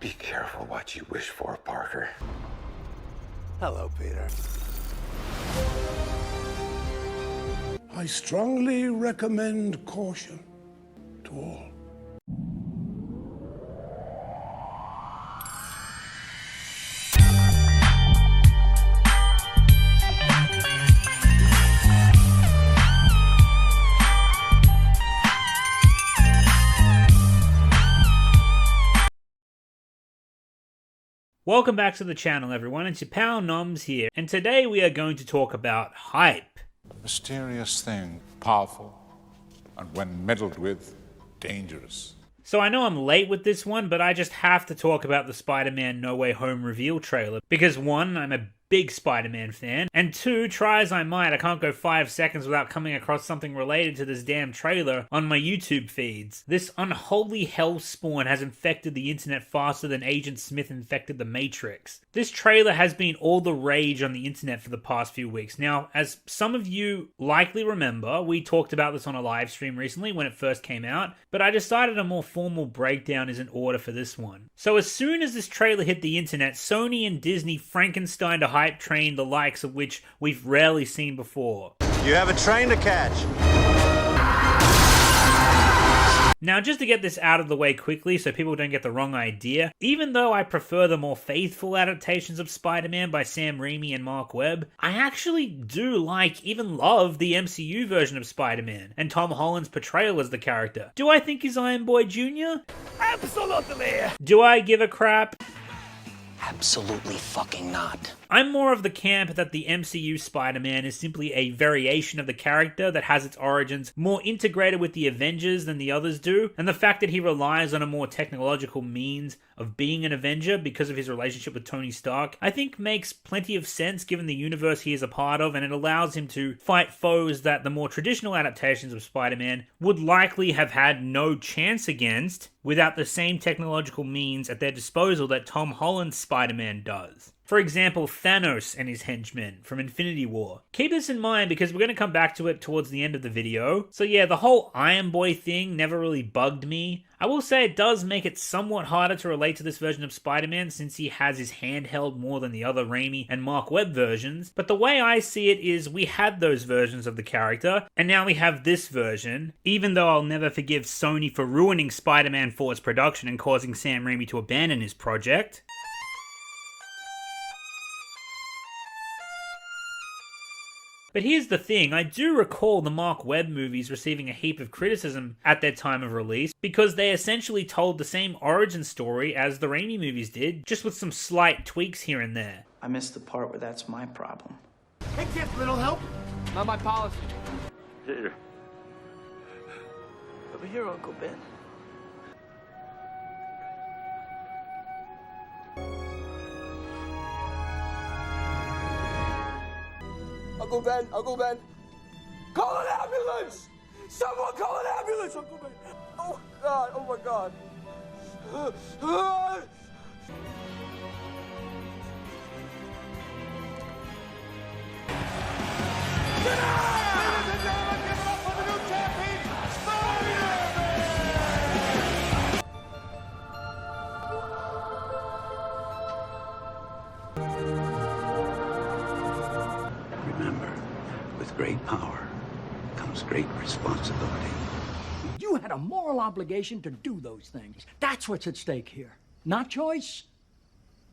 Be careful what you wish for, Parker. Hello, Peter. I strongly recommend caution to all. Welcome back to the channel, everyone. It's your pal NOMZ here, and today we are going to talk about hype. A mysterious thing, powerful, and when meddled with, dangerous. So I know I'm late with this one, but I just have to talk about the Spider-Man No Way Home reveal trailer, because one, I'm a big Spider-Man fan, and two, try as I might, I can't go 5 seconds without coming across something related to this damn trailer on my YouTube feeds. This unholy hellspawn has infected the internet faster than Agent Smith infected the Matrix. This trailer has been all the rage on the internet for the past few weeks. Now, as some of you likely remember, we talked about this on a live stream recently when it first came out, but I decided a more formal breakdown is in order for this one. So as soon as this trailer hit the internet, Sony and Disney Frankensteined a hype train the likes of which we've rarely seen before. You have a train to catch. Now, just to get this out of the way quickly so people don't get the wrong idea, even though I prefer the more faithful adaptations of Spider-Man by Sam Raimi and Mark Webb, I actually do like, even love, the MCU version of Spider-Man and Tom Holland's portrayal as the character. Do I think he's Iron Boy Jr.? Absolutely! Do I give a crap? Absolutely fucking not. I'm more of the camp that the MCU Spider-Man is simply a variation of the character that has its origins more integrated with the Avengers than the others do, and the fact that he relies on a more technological means of being an Avenger because of his relationship with Tony Stark, I think makes plenty of sense given the universe he is a part of, and it allows him to fight foes that the more traditional adaptations of Spider-Man would likely have had no chance against without the same technological means at their disposal that Tom Holland's Spider-Man does. For example, Thanos and his henchmen from Infinity War. Keep this in mind because we're going to come back to it towards the end of the video. So yeah, the whole Iron Boy thing never really bugged me. I will say it does make it somewhat harder to relate to this version of Spider-Man since he has his hand held more than the other Raimi and Mark Webb versions. But the way I see it is we had those versions of the character, and now we have this version, even though I'll never forgive Sony for ruining Spider-Man 4's production and causing Sam Raimi to abandon his project. But here's the thing, I do recall the Mark Webb movies receiving a heap of criticism at their time of release because they essentially told the same origin story as the Raimi movies did, just with some slight tweaks here and there. I missed the part where that's my problem. Hey kid, little help? Not my policy. Peter. Over here, Uncle Ben. Uncle Ben, call an ambulance! Someone call an ambulance, Uncle Ben! Oh God, oh my God. Ladies and gentlemen, give it up for the new champion, Remember, with great power comes great responsibility. You had a moral obligation to do those things. That's what's at stake here. Not choice,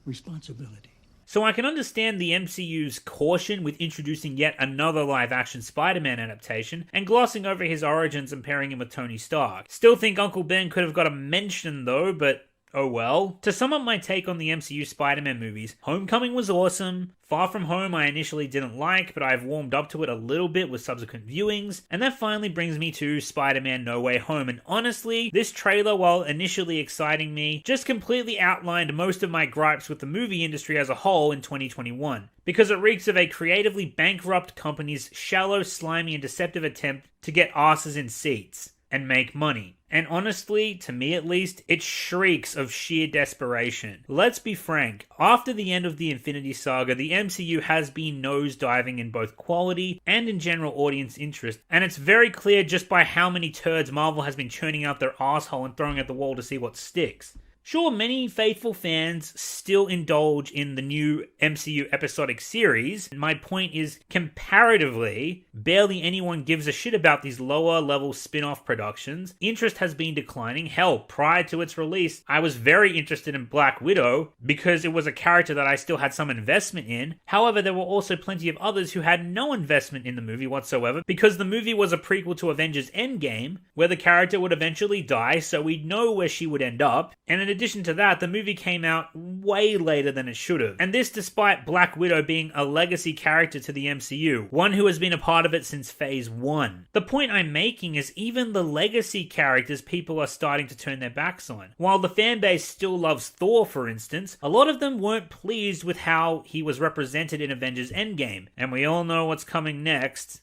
responsibility. So I can understand the MCU's caution with introducing yet another live-action Spider-Man adaptation and glossing over his origins and pairing him with Tony Stark. Still think Uncle Ben could have got a mention though, but oh well. To sum up my take on the MCU Spider-Man movies, Homecoming was awesome, Far From Home I initially didn't like, but I've warmed up to it a little bit with subsequent viewings, and that finally brings me to Spider-Man No Way Home, and honestly, this trailer, while initially exciting me, just completely outlined most of my gripes with the movie industry as a whole in 2021, because it reeks of a creatively bankrupt company's shallow, slimy, and deceptive attempt to get asses in seats and make money. And honestly, to me at least, it shrieks of sheer desperation. Let's be frank, after the end of the Infinity Saga, the MCU has been nosediving in both quality and in general audience interest, and it's very clear just by how many turds Marvel has been churning out their asshole and throwing at the wall to see what sticks. Sure, many faithful fans still indulge in the new MCU episodic series. My point is, comparatively, barely anyone gives a shit about these lower level spin-off productions. Interest has been declining. Hell, prior to its release, I was very interested in Black Widow because it was a character that I still had some investment in. However, there were also plenty of others who had no investment in the movie whatsoever because the movie was a prequel to Avengers Endgame, where the character would eventually die, so we'd know where she would end up. And in addition to that, the movie came out way later than it should have. And this despite Black Widow being a legacy character to the MCU, one who has been a part of it since Phase 1. The point I'm making is even the legacy characters people are starting to turn their backs on. While the fanbase still loves Thor, for instance, a lot of them weren't pleased with how he was represented in Avengers Endgame. And we all know what's coming next.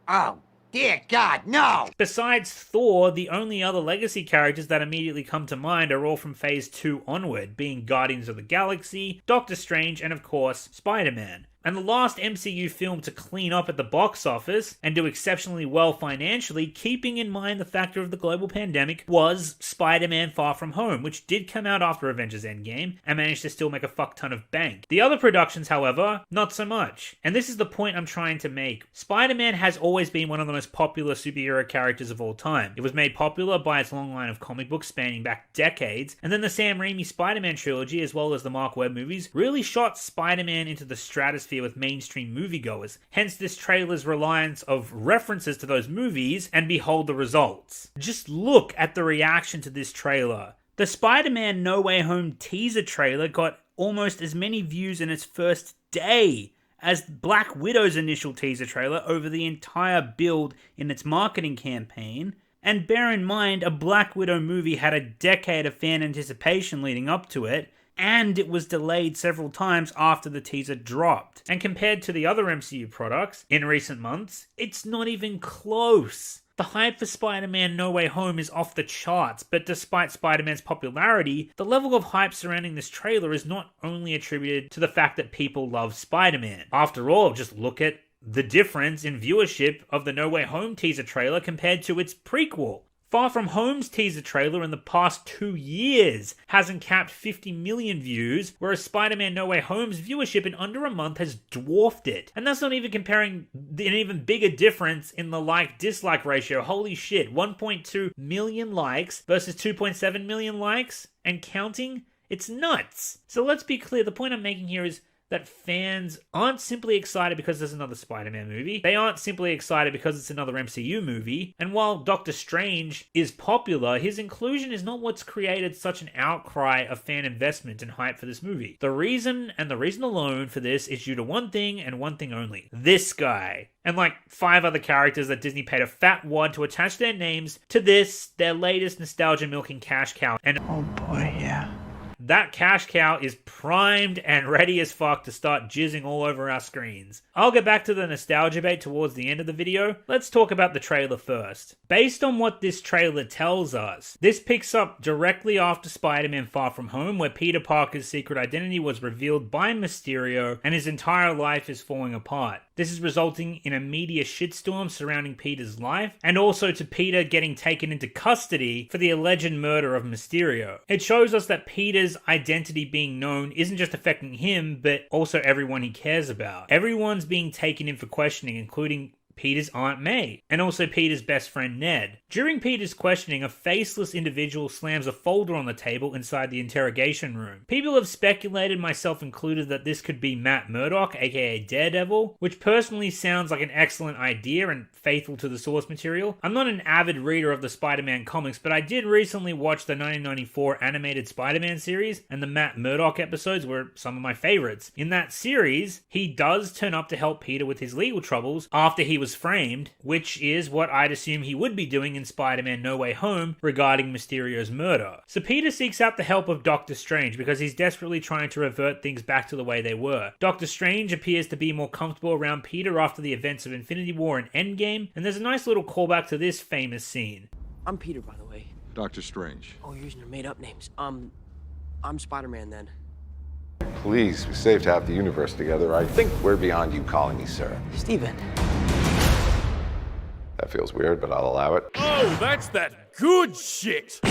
Oh, dear God, no! Besides Thor, the only other legacy characters that immediately come to mind are all from Phase 2 onward, being Guardians of the Galaxy, Doctor Strange, and of course, Spider-Man. And the last MCU film to clean up at the box office and do exceptionally well financially, keeping in mind the factor of the global pandemic, was Spider-Man Far From Home, which did come out after Avengers Endgame and managed to still make a fuck ton of bank. The other productions, however, not so much. And this is the point I'm trying to make. Spider-Man has always been one of the most popular superhero characters of all time. It was made popular by its long line of comic books spanning back decades, and then the Sam Raimi Spider-Man trilogy, as well as the Mark Webb movies, really shot Spider-Man into the stratosphere with mainstream moviegoers. Hence this trailer's reliance of references to those movies, and behold the results. Just look at the reaction to this trailer. The Spider-Man No Way Home teaser trailer got almost as many views in its first day as Black Widow's initial teaser trailer over the entire build in its marketing campaign. And bear in mind, a Black Widow movie had a decade of fan anticipation leading up to it, and it was delayed several times after the teaser dropped. And compared to the other MCU products in recent months, it's not even close. The hype for Spider-Man No Way Home is off the charts, but despite Spider-Man's popularity, the level of hype surrounding this trailer is not only attributed to the fact that people love Spider-Man. After all, just look at the difference in viewership of the No Way Home teaser trailer compared to its prequel. Far From Home's teaser trailer in the past 2 years hasn't capped 50 million views, whereas Spider-Man No Way Home's viewership in under a month has dwarfed it. And that's not even comparing an even bigger difference in the like-dislike ratio. Holy shit, 1.2 million likes versus 2.7 million likes and counting? It's nuts. So let's be clear, the point I'm making here is that fans aren't simply excited because there's another Spider-Man movie. They aren't simply excited because it's another MCU movie. And while Doctor Strange is popular, his inclusion is not what's created such an outcry of fan investment and hype for this movie. The reason, and the reason alone for this, is due to one thing and one thing only. This guy. And like 5 other characters that Disney paid a fat wad to attach their names to this, their latest nostalgia milking cash cow. And Oh boy, yeah. that cash cow is primed and ready as fuck to start jizzing all over our screens. I'll get back to the nostalgia bait towards the end of the video. Let's talk about the trailer first. Based on what this trailer tells us, this picks up directly after Spider-Man Far From Home, where Peter Parker's secret identity was revealed by Mysterio and his entire life is falling apart. This is resulting in a media shitstorm surrounding Peter's life, and also to Peter getting taken into custody for the alleged murder of Mysterio. It shows us that Peter's identity being known isn't just affecting him, but also everyone he cares about. Everyone's being taken in for questioning, including Peter's Aunt May, and also Peter's best friend Ned. During Peter's questioning, a faceless individual slams a folder on the table inside the interrogation room. People have speculated, myself included, that this could be Matt Murdock, aka Daredevil, which personally sounds like an excellent idea and faithful to the source material. I'm not an avid reader of the Spider-Man comics, but I did recently watch the 1994 animated Spider-Man series, and the Matt Murdock episodes were some of my favorites. In that series, he does turn up to help Peter with his legal troubles after he was framed, which is what I'd assume he would be doing in Spider-Man No Way Home regarding Mysterio's murder. So Peter seeks out the help of Doctor Strange because he's desperately trying to revert things back to the way they were. Doctor Strange appears to be more comfortable around Peter after the events of Infinity War and Endgame, and there's a nice little callback to this famous scene. I'm Peter, by the way. Doctor Strange. Oh, you're using your made-up names. I'm Spider-Man then. Please, we saved half the universe together. I think we're beyond you calling me sir. Steven. That feels weird, but I'll allow it. Oh, that's that good shit!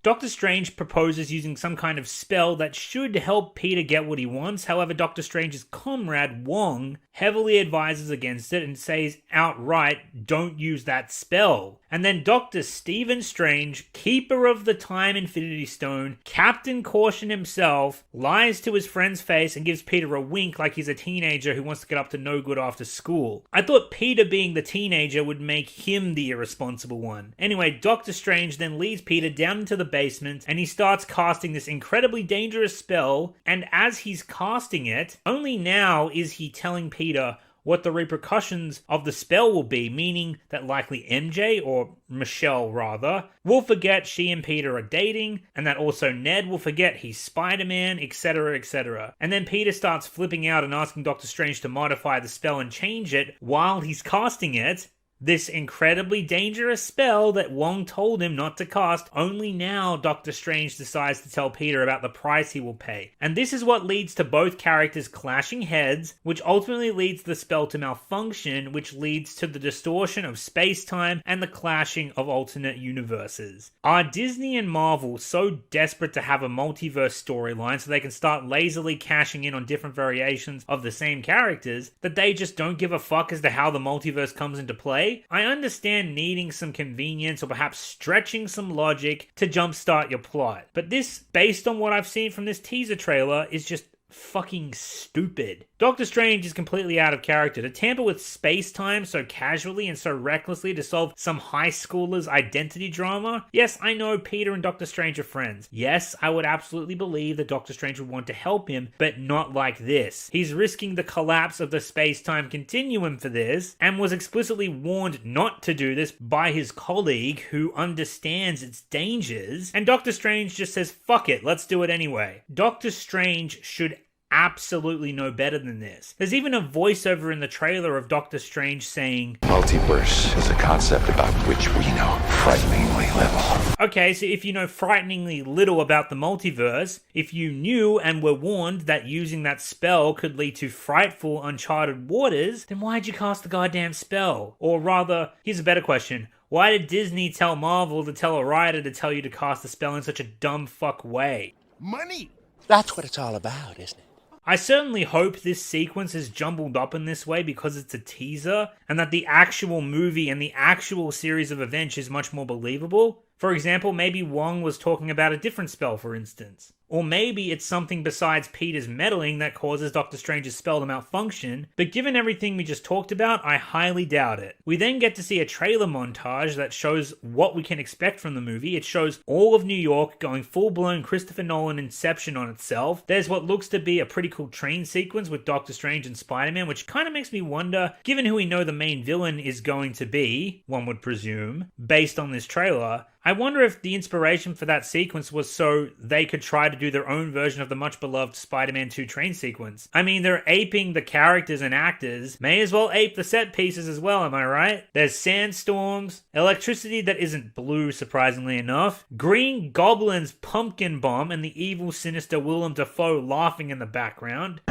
Doctor Strange proposes using some kind of spell that should help Peter get what he wants. However, Doctor Strange's comrade, Wong, heavily advises against it and says outright, don't use that spell. And then Dr. Stephen Strange, keeper of the Time Infinity Stone, Captain Caution himself, lies to his friend's face and gives Peter a wink like he's a teenager who wants to get up to no good after school. I thought Peter being the teenager would make him the irresponsible one. Anyway, Doctor Strange then leads Peter down into the basement and he starts casting this incredibly dangerous spell, and as he's casting it, only now is he telling Peter what the repercussions of the spell will be, meaning that likely MJ, or Michelle rather, will forget she and Peter are dating, and that also Ned will forget he's Spider-Man, etc, etc. And then Peter starts flipping out and asking Doctor Strange to modify the spell and change it while he's casting it. This incredibly dangerous spell that Wong told him not to cast, only now Doctor Strange decides to tell Peter about the price he will pay. And this is what leads to both characters clashing heads, which ultimately leads the spell to malfunction, which leads to the distortion of space-time and the clashing of alternate universes. Are Disney and Marvel so desperate to have a multiverse storyline so they can start lazily cashing in on different variations of the same characters that they just don't give a fuck as to how the multiverse comes into play? I understand needing some convenience or perhaps stretching some logic to jumpstart your plot, but this, based on what I've seen from this teaser trailer, is just fucking stupid. Doctor Strange is completely out of character. To tamper with space-time so casually and so recklessly to solve some high schooler's identity drama? Yes, I know Peter and Doctor Strange are friends. Yes, I would absolutely believe that Doctor Strange would want to help him, but not like this. He's risking the collapse of the space-time continuum for this, and was explicitly warned not to do this by his colleague who understands its dangers, and Doctor Strange just says, fuck it, let's do it anyway. Doctor Strange should absolutely know better than this. There's even a voiceover in the trailer of Doctor Strange saying, Multiverse is a concept about which we know frighteningly little. Okay, so if you know frighteningly little about the multiverse, if you knew and were warned that using that spell could lead to frightful, uncharted waters, then why'd you cast the goddamn spell? Or rather, here's a better question. Why did Disney tell Marvel to tell a writer to tell you to cast the spell in such a dumb fuck way? Money! That's what it's all about, isn't it? I certainly hope this sequence is jumbled up in this way because it's a teaser, and that the actual movie and the actual series of events is much more believable. For example, maybe Wong was talking about a different spell, for instance. Or maybe it's something besides Peter's meddling that causes Doctor Strange's spell to malfunction, but given everything we just talked about, I highly doubt it. We then get to see a trailer montage that shows what we can expect from the movie. It shows all of New York going full-blown Christopher Nolan Inception on itself. There's what looks to be a pretty cool train sequence with Doctor Strange and Spider-Man, which kind of makes me wonder, given who we know the main villain is going to be, one would presume, based on this trailer, I wonder if the inspiration for that sequence was so they could try to do their own version of the much beloved Spider-Man 2 train sequence. I mean, they're aping the characters and actors, may as well ape the set pieces as well, am I right? There's sandstorms, electricity that isn't blue surprisingly enough, Green Goblin's pumpkin bomb, and the evil sinister Willem Dafoe laughing in the background.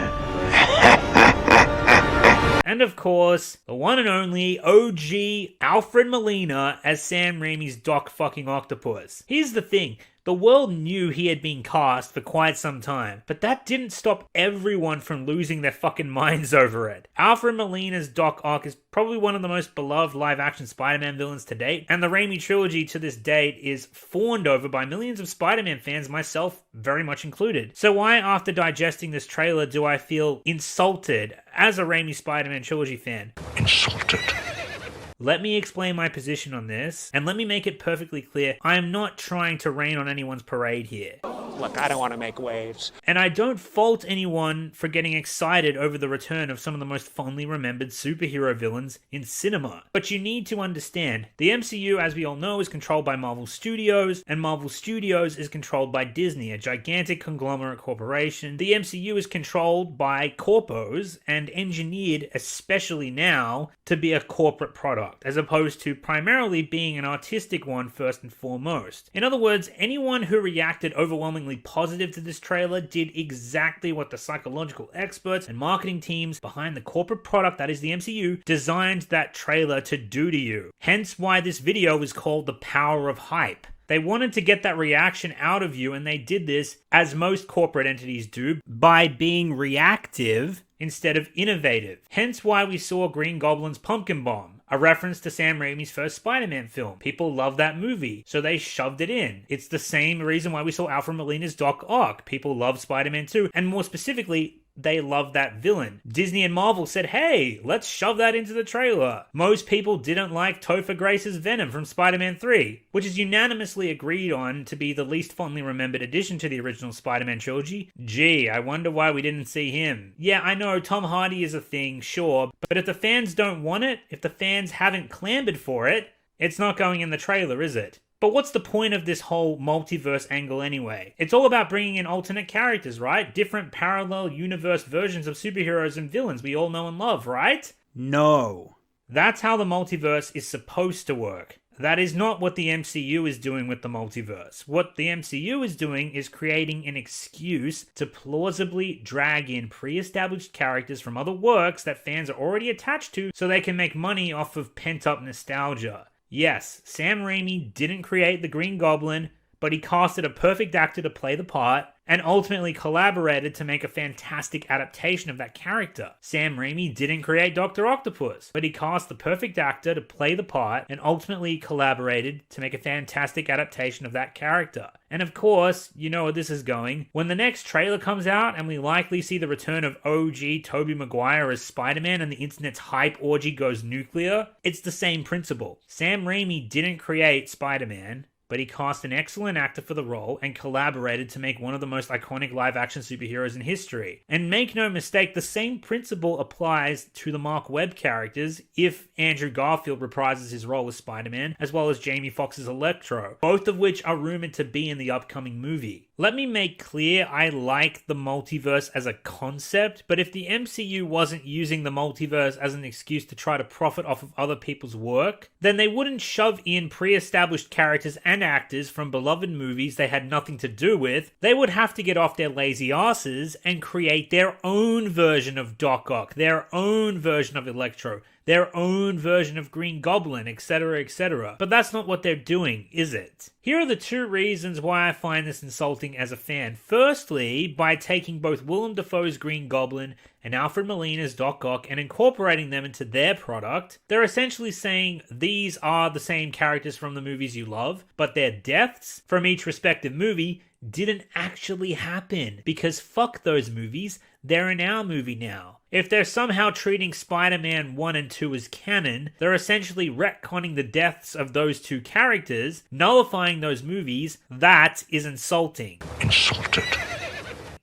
And of course, the one and only OG Alfred Molina as Sam Raimi's Doc fucking Octopus. Here's the thing. The world knew he had been cast for quite some time, but that didn't stop everyone from losing their fucking minds over it. Alfred Molina's Doc Ock is probably one of the most beloved live-action Spider-Man villains to date, and the Raimi trilogy to this date is fawned over by millions of Spider-Man fans, myself very much included. So why, after digesting this trailer, do I feel insulted as a Raimi Spider-Man trilogy fan? Insulted. Let me explain my position on this, and let me make it perfectly clear, I am not trying to rain on anyone's parade here. Look, I don't want to make waves. And I don't fault anyone for getting excited over the return of some of the most fondly remembered superhero villains in cinema. But you need to understand, the MCU, as we all know, is controlled by Marvel Studios, and Marvel Studios is controlled by Disney, a gigantic conglomerate corporation. The MCU is controlled by corpos, and engineered, especially now, to be a corporate product, as opposed to primarily being an artistic one first and foremost. In other words, anyone who reacted overwhelmingly positive to this trailer did exactly what the psychological experts and marketing teams behind the corporate product that is the MCU designed that trailer to do to you. Hence why this video is called The Power of Hype. They wanted to get that reaction out of you, and they did this, as most corporate entities do, by being reactive instead of innovative. Hence why we saw Green Goblin's Pumpkin Bomb, a reference to Sam Raimi's first Spider-Man film. People love that movie, so they shoved it in. It's the same reason why we saw Alfred Molina's Doc Ock. People love Spider-Man 2, and more specifically, they love that villain. Disney and Marvel said, hey, let's shove that into the trailer. Most people didn't like Topher Grace's Venom from Spider-Man 3, which is unanimously agreed on to be the least fondly remembered addition to the original Spider-Man trilogy. Gee, I wonder why we didn't see him. Yeah, I know Tom Hardy is a thing, sure, but if the fans don't want it, if the fans haven't clamored for it, it's not going in the trailer, is it? But what's the point of this whole multiverse angle anyway? It's all about bringing in alternate characters, right? Different parallel universe versions of superheroes and villains we all know and love, right? No. That's how the multiverse is supposed to work. That is not what the MCU is doing with the multiverse. What the MCU is doing is creating an excuse to plausibly drag in pre-established characters from other works that fans are already attached to so they can make money off of pent-up nostalgia. Yes, Sam Raimi didn't create the Green Goblin, but he casted a perfect actor to play the part, and ultimately collaborated to make a fantastic adaptation of that character. Sam Raimi didn't create Dr. Octopus, but he cast the perfect actor to play the part, and ultimately collaborated to make a fantastic adaptation of that character. And of course, you know where this is going. When the next trailer comes out, and we likely see the return of OG Tobey Maguire as Spider-Man and the internet's hype orgy goes nuclear, it's the same principle. Sam Raimi didn't create Spider-Man, but he cast an excellent actor for the role and collaborated to make one of the most iconic live-action superheroes in history. And make no mistake, the same principle applies to the Mark Webb characters if Andrew Garfield reprises his role as Spider-Man, as well as Jamie Foxx's Electro, both of which are rumored to be in the upcoming movie. Let me make clear, I like the multiverse as a concept, but if the MCU wasn't using the multiverse as an excuse to try to profit off of other people's work, then they wouldn't shove in pre-established characters and actors from beloved movies they had nothing to do with. They would have to get off their lazy asses and create their own version of Doc Ock, their own version of Electro, their own version of Green Goblin, etc., etc. But that's not what they're doing, is it? Here are the two reasons why I find this insulting as a fan. Firstly, by taking both Willem Dafoe's Green Goblin and Alfred Molina's Doc Ock and incorporating them into their product, they're essentially saying these are the same characters from the movies you love, but their deaths from each respective movie didn't actually happen, because fuck those movies, they're in our movie now. If they're somehow treating Spider-Man 1 and 2 as canon, they're essentially retconning the deaths of those two characters, nullifying those movies. That is insulting. Insulted.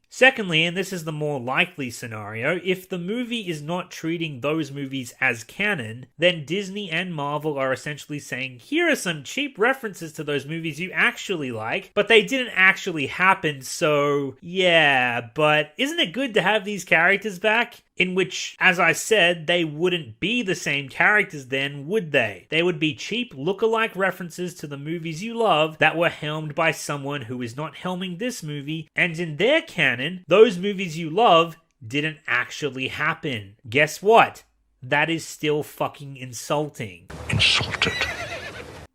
Secondly, and this is the more likely scenario, if the movie is not treating those movies as canon, then Disney and Marvel are essentially saying, here are some cheap references to those movies you actually like, but they didn't actually happen, so yeah, but isn't it good to have these characters back? In which, as I said, they wouldn't be the same characters then, would they? They would be cheap look-alike references to the movies you love that were helmed by someone who is not helming this movie, and in their canon, those movies you love didn't actually happen. Guess what? That is still fucking insulting. Insulted.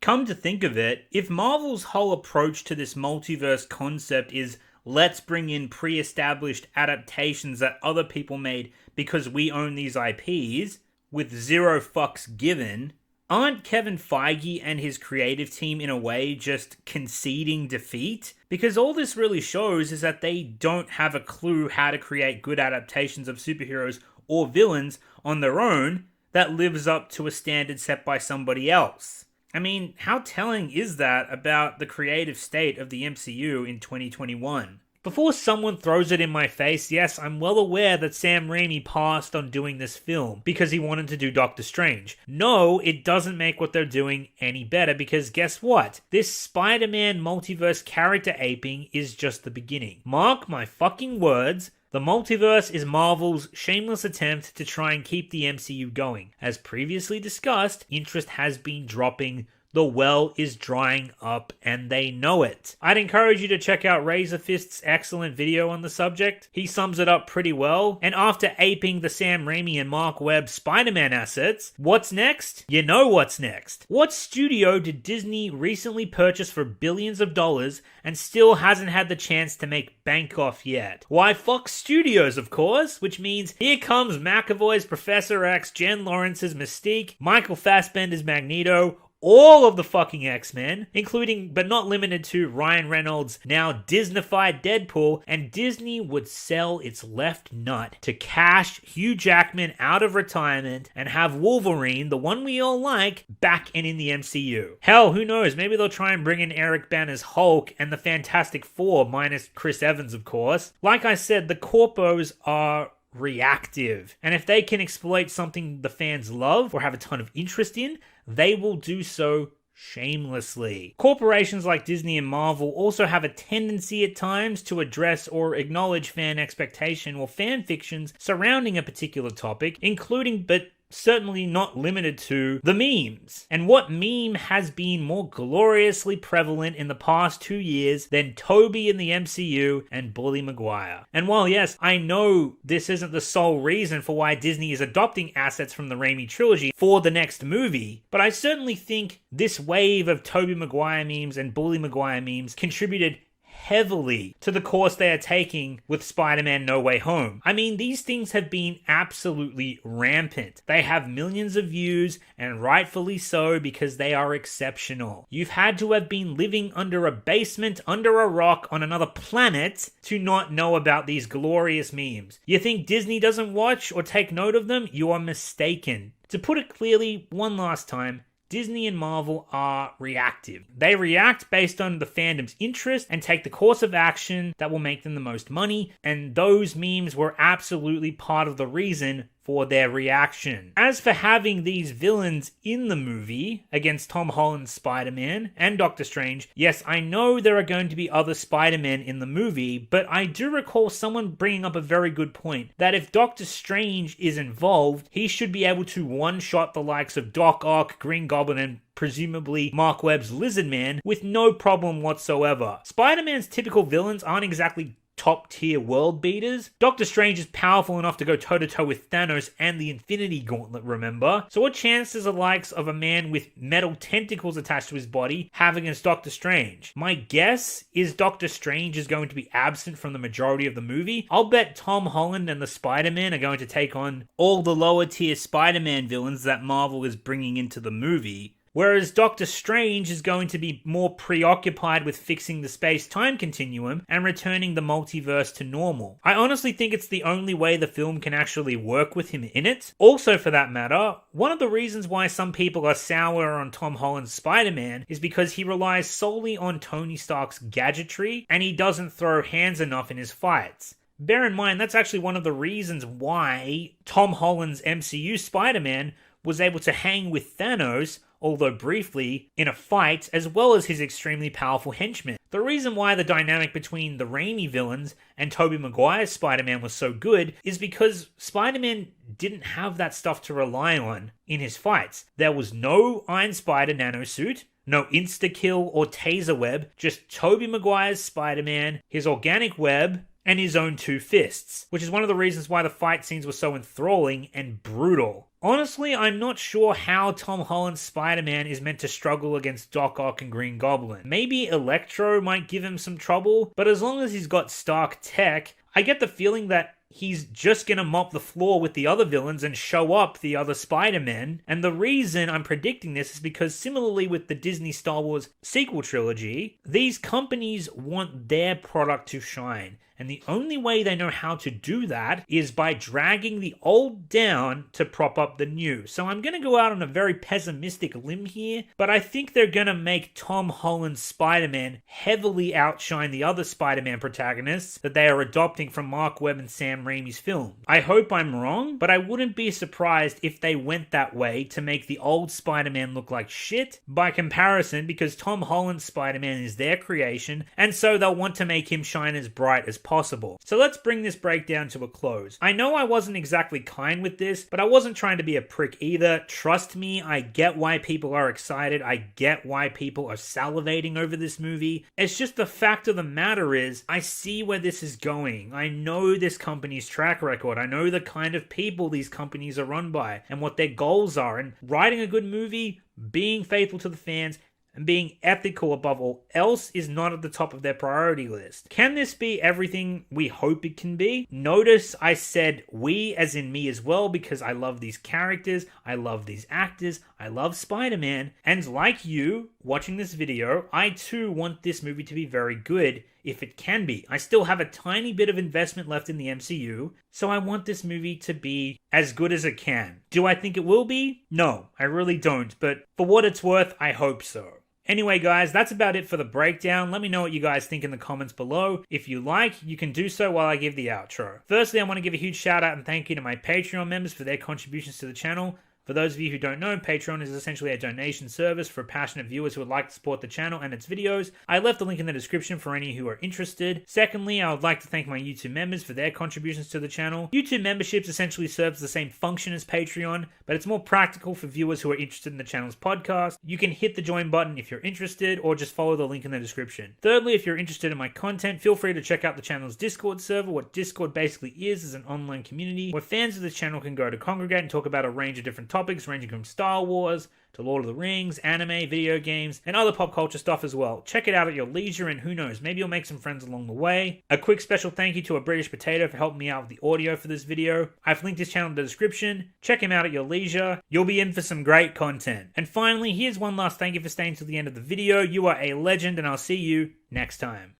Come to think of it, if Marvel's whole approach to this multiverse concept is let's bring in pre-established adaptations that other people made because we own these IPs, with zero fucks given, aren't Kevin Feige and his creative team in a way just conceding defeat? Because all this really shows is that they don't have a clue how to create good adaptations of superheroes or villains on their own that lives up to a standard set by somebody else. I mean, how telling is that about the creative state of the MCU in 2021? Before someone throws it in my face, yes, I'm well aware that Sam Raimi passed on doing this film because he wanted to do Doctor Strange. No, it doesn't make what they're doing any better, because guess what? This Spider-Man multiverse character aping is just the beginning. Mark my fucking words. The multiverse is Marvel's shameless attempt to try and keep the MCU going. As previously discussed, interest has been dropping The well is drying up and they know it. I'd encourage you to check out Razorfist's excellent video on the subject. He sums it up pretty well. And after aping the Sam Raimi and Mark Webb Spider-Man assets, what's next? You know what's next. What studio did Disney recently purchase for billions of dollars and still hasn't had the chance to make bank off yet? Why, Fox Studios, of course, which means here comes McAvoy's Professor X, Jen Lawrence's Mystique, Michael Fassbender's Magneto, all of the fucking X-Men, including but not limited to Ryan Reynolds' now Disneyfied Deadpool, and Disney would sell its left nut to cash Hugh Jackman out of retirement and have Wolverine, the one we all like, back in the MCU. Hell, who knows, maybe they'll try and bring in Eric Banner's Hulk and the Fantastic Four, minus Chris Evans, of course. Like I said, the corpos are reactive, and if they can exploit something the fans love or have a ton of interest in, they will do so shamelessly. Corporations like Disney and Marvel also have a tendency at times to address or acknowledge fan expectation or fan fictions surrounding a particular topic, including but certainly not limited to the memes. And what meme has been more gloriously prevalent in the past 2 years than Tobey in the MCU and Bully Maguire? And while yes, I know this isn't the sole reason for why Disney is adopting assets from the Raimi trilogy for the next movie, but I certainly think this wave of Tobey Maguire memes and Bully Maguire memes contributed heavily to the course they are taking with Spider-Man No Way Home. I mean, these things have been absolutely rampant. They have millions of views, and rightfully so, because they are exceptional. You've had to have been living under a basement, under a rock, on another planet to not know about these glorious memes. You think Disney doesn't watch or take note of them? You are mistaken. To put it clearly, one last time, Disney and Marvel are reactive. They react based on the fandom's interest and take the course of action that will make them the most money, and those memes were absolutely part of the reason for their reaction. As for having these villains in the movie against Tom Holland's Spider-Man and Doctor Strange, yes, I know there are going to be other Spider-Men in the movie, but I do recall someone bringing up a very good point, that if Doctor Strange is involved, he should be able to one-shot the likes of Doc Ock, Green Goblin, and presumably Mark Webb's Lizard Man with no problem whatsoever. Spider-Man's typical villains aren't exactly top-tier world beaters. Doctor Strange is powerful enough to go toe-to-toe with Thanos and the Infinity Gauntlet, remember? So what chance does the likes of a man with metal tentacles attached to his body have against Doctor Strange? My guess is Doctor Strange is going to be absent from the majority of the movie. I'll bet Tom Holland and the Spider-Man are going to take on all the lower-tier Spider-Man villains that Marvel is bringing into the movie. Whereas Doctor Strange is going to be more preoccupied with fixing the space-time continuum and returning the multiverse to normal. I honestly think it's the only way the film can actually work with him in it. Also, for that matter, one of the reasons why some people are sour on Tom Holland's Spider-Man is because he relies solely on Tony Stark's gadgetry and he doesn't throw hands enough in his fights. Bear in mind, that's actually one of the reasons why Tom Holland's MCU Spider-Man was able to hang with Thanos, although briefly, in a fight, as well as his extremely powerful henchmen. The reason why the dynamic between the Raimi villains and Tobey Maguire's Spider-Man was so good is because Spider-Man didn't have that stuff to rely on in his fights. There was no Iron Spider nanosuit, no insta-kill or taser web, just Tobey Maguire's Spider-Man, his organic web, and his own two fists, which is one of the reasons why the fight scenes were so enthralling and brutal. Honestly, I'm not sure how Tom Holland's Spider-Man is meant to struggle against Doc Ock and Green Goblin. Maybe Electro might give him some trouble, but as long as he's got Stark tech, I get the feeling that he's just gonna mop the floor with the other villains and show up the other Spider-Men. And the reason I'm predicting this is because similarly with the Disney Star Wars sequel trilogy, these companies want their product to shine. And the only way they know how to do that is by dragging the old down to prop up the new. So I'm going to go out on a very pessimistic limb here, but I think they're going to make Tom Holland's Spider-Man heavily outshine the other Spider-Man protagonists that they are adopting from Mark Webb and Sam Sam Raimi's film. I hope I'm wrong, but I wouldn't be surprised if they went that way to make the old Spider-Man look like shit by comparison, because Tom Holland's Spider-Man is their creation, and so they'll want to make him shine as bright as possible. So let's bring this breakdown to a close. I know I wasn't exactly kind with this, but I wasn't trying to be a prick either. Trust me, I get why people are excited. I get why people are salivating over this movie. It's just the fact of the matter is, I see where this is going. I know this company's track record. I know the kind of people these companies are run by and what their goals are. And writing a good movie, being faithful to the fans, and being ethical above all else is not at the top of their priority list. Can this be everything we hope it can be? Notice I said we, as in me as well, because I love these characters, I love these actors, I love Spider-Man, and like you, watching this video, I too want this movie to be very good, if it can be. I still have a tiny bit of investment left in the MCU, so I want this movie to be as good as it can. Do I think it will be? No, I really don't, but for what it's worth, I hope so. Anyway guys, that's about it for the breakdown. Let me know what you guys think in the comments below. If you like, you can do so while I give the outro. Firstly, I want to give a huge shout out and thank you to my Patreon members for their contributions to the channel. For those of you who don't know, Patreon is essentially a donation service for passionate viewers who would like to support the channel and its videos. I left a link in the description for any who are interested. Secondly, I would like to thank my YouTube members for their contributions to the channel. YouTube memberships essentially serves the same function as Patreon, but it's more practical for viewers who are interested in the channel's podcast. You can hit the join button if you're interested, or just follow the link in the description. Thirdly, if you're interested in my content, feel free to check out the channel's Discord server. What Discord basically is an online community where fans of the channel can go to congregate and talk about a range of different topics ranging from Star Wars to Lord of the Rings, anime, video games, and other pop culture stuff as well. Check it out at your leisure, and who knows, maybe you'll make some friends along the way. A quick special thank you to a British Potato for helping me out with the audio for this video. I've linked his channel in the description. Check him out at your leisure. You'll be in for some great content. And finally, here's one last thank you for staying till the end of the video. You are a legend, and I'll see you next time.